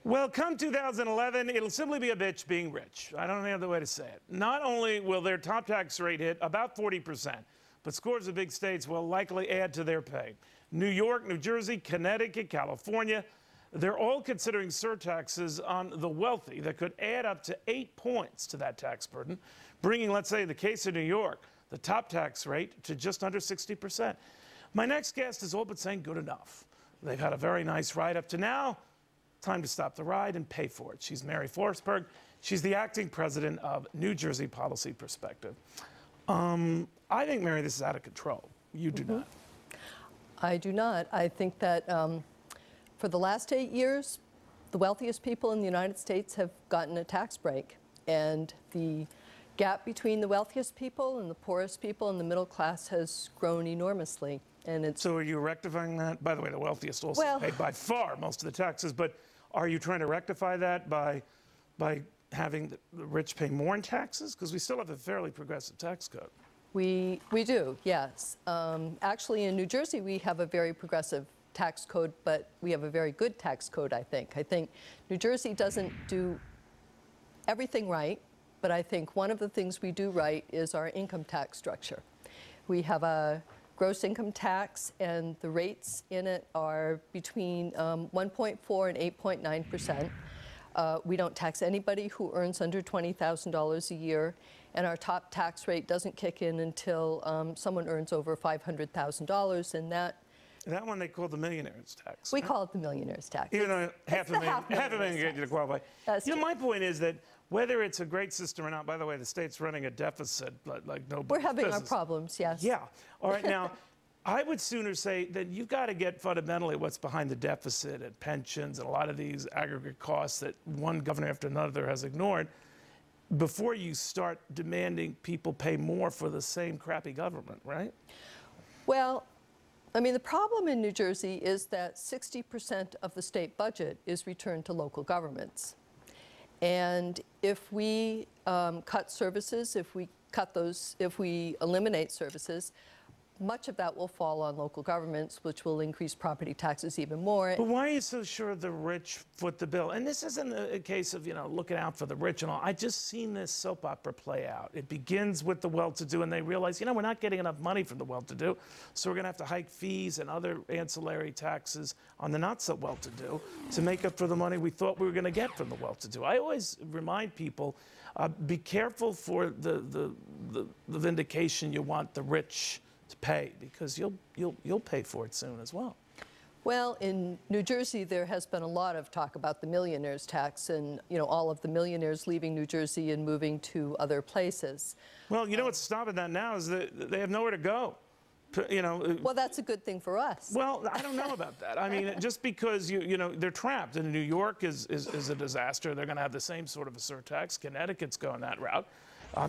Well, come 2011, it'll simply be a bitch being rich. I don't have other way to say it. Not only will their top tax rate hit about 40%, but scores of big states will likely add to their pay. New York, New Jersey, Connecticut, California, they're all considering surtaxes on the wealthy that could add up to 8 points to that tax burden, bringing, let's say, in the case of New York, the top tax rate to just under 60%. My next guest is all but saying good enough. They've had a very nice ride up to now. Time to stop the ride and pay for it. She's Mary Forsberg. She's the acting president of New Jersey Policy Perspective. I think, Mary, this is out of control. You do not. I do not. I think that for the last 8 years, the wealthiest people in the United States have gotten a tax break. And the gap between the wealthiest people and the poorest people and the middle class has grown enormously. And it's So are you rectifying that? By the way, the wealthiest also pay by far most of the taxes, but are you trying to rectify that by having the rich pay more in taxes? Because we still have a fairly progressive tax code. We do, yes. Actually, in New Jersey, we have a very progressive tax code, but we have a very good tax code, I think. I think New Jersey doesn't do everything right, but I think one of the things we do right is our income tax structure. We have a gross income tax, and the rates in it are between 1.4 and 8.9%. We don't tax anybody who earns under $20,000 a year, and our top tax rate doesn't kick in until someone earns over $500,000, and that one they call the millionaire's tax. We call it the millionaire's tax. Even though half a million get you to qualify. That's true. My point is that whether it's a great system or not, by the way, the state's running a deficit like nobody. We're having our problems, yes. Yeah. All right, now, I would sooner say that you've got to get fundamentally what's behind the deficit and pensions and a lot of these aggregate costs that one governor after another has ignored before you start demanding people pay more for the same crappy government, right? Well, I mean, the problem in New Jersey is that 60% of the state budget is returned to local governments. And if we cut services, if we eliminate services, much of that will fall on local governments, which will increase property taxes even more. But why are you so sure the rich foot the bill? And this isn't a case of, looking out for the rich and all. I just seen this soap opera play out. It begins with the well-to-do, and they realize, we're not getting enough money from the well-to-do, so we're going to have to hike fees and other ancillary taxes on the not-so-well-to-do to make up for the money we thought we were going to get from the well-to-do. I always remind people, be careful for the vindication you want the rich to pay, because you'll pay for it soon as well. Well, in New Jersey, there has been a lot of talk about the millionaire's tax and, all of the millionaires leaving New Jersey and moving to other places. Well, what's stopping that now is that they have nowhere to go. Well, that's a good thing for us. Well, I don't know about that. I mean, just because they're trapped, and New York is a disaster. They're going to have the same sort of a surtax. Connecticut's going that route.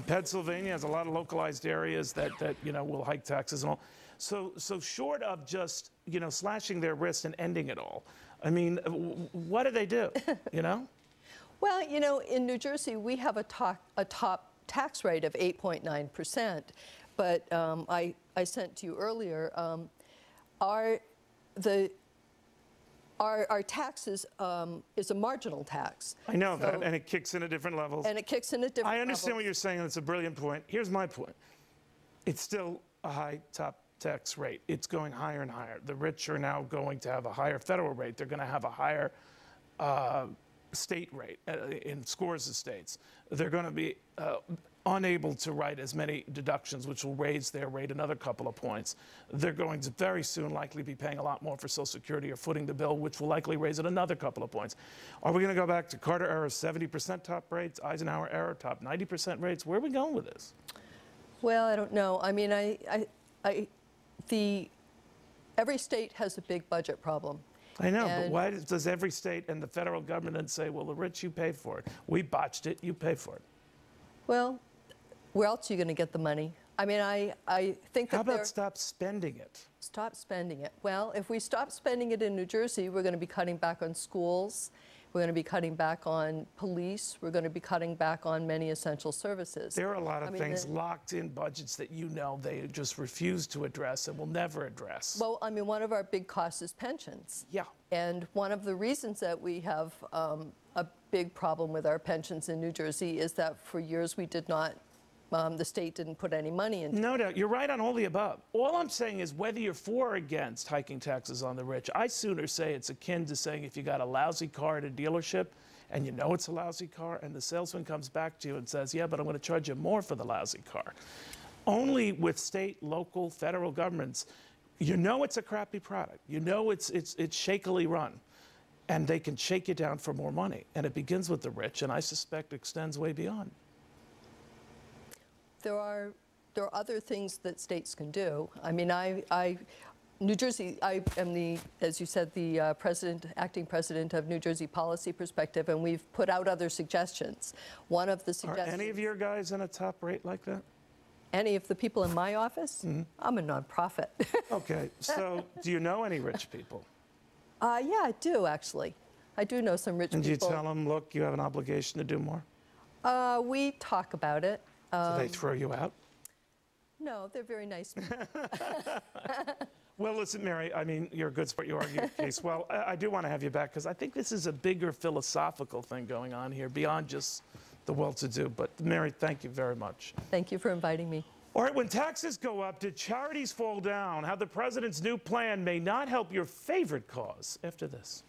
Pennsylvania has a lot of localized areas that will hike taxes and all. So short of just slashing their wrist and ending it all, I mean, what do they do? Well, in New Jersey we have a top tax rate of 8.9%, but I sent to you earlier Our taxes is a marginal tax. I know that, and it kicks in at different levels. And it kicks in at different levels. I understand what you're saying, and it's a brilliant point. Here's my point. It's still a high top tax rate. It's going higher and higher. The rich are now going to have a higher federal rate. They're going to have a higher state rate in scores of states. They're going to be unable to write as many deductions, which will raise their rate another couple of points. They're going to very soon likely be paying a lot more for Social Security or footing the bill, which will likely raise it another couple of points. Are we going to go back to Carter era 70% top rates, Eisenhower era top 90% rates? Where are we going with this? Well, I don't know. I mean, every state has a big budget problem. I know, but why does every state and the federal government say, well, the rich, you pay for it. We botched it, you pay for it. Well, where else are you going to get the money? I mean, I think that How about stop spending it? Stop spending it. Well, if we stop spending it in New Jersey, we're going to be cutting back on schools. We're going to be cutting back on police. We're going to be cutting back on many essential services. There are a lot of things locked in budgets that they just refuse to address and will never address. Well, I mean, one of our big costs is pensions. Yeah. And one of the reasons that we have a big problem with our pensions in New Jersey is that for years we did not, the state didn't put any money into it. No doubt. You're right on all the above. All I'm saying is whether you're for or against hiking taxes on the rich, I sooner say it's akin to saying if you got a lousy car at a dealership and you know it's a lousy car and the salesman comes back to you and says, yeah, but I'm going to charge you more for the lousy car. Only with state, local, federal governments, you know it's a crappy product. You know it's shakily run. And they can shake you down for more money. And it begins with the rich, and I suspect extends way beyond. There are other things that states can do. I mean, New Jersey, I am as you said, the acting president of New Jersey Policy Perspective, and we've put out other suggestions. One of the suggestions. Are any of your guys in a top rate like that? Any of the people in my office? Mm-hmm. I'm a nonprofit. Okay, so do you know any rich people? Yeah, I do, actually. I do know some rich people. And do you tell them, look, you have an obligation to do more? We talk about it. Do they throw you out? No, they're very nice people. Well, listen, Mary, I mean, you're a good sport. You argue your case well. I do want to have you back because I think this is a bigger philosophical thing going on here beyond just the well-to-do. But, Mary, thank you very much. Thank you for inviting me. All right, when taxes go up, did charities fall down? How the president's new plan may not help your favorite cause after this.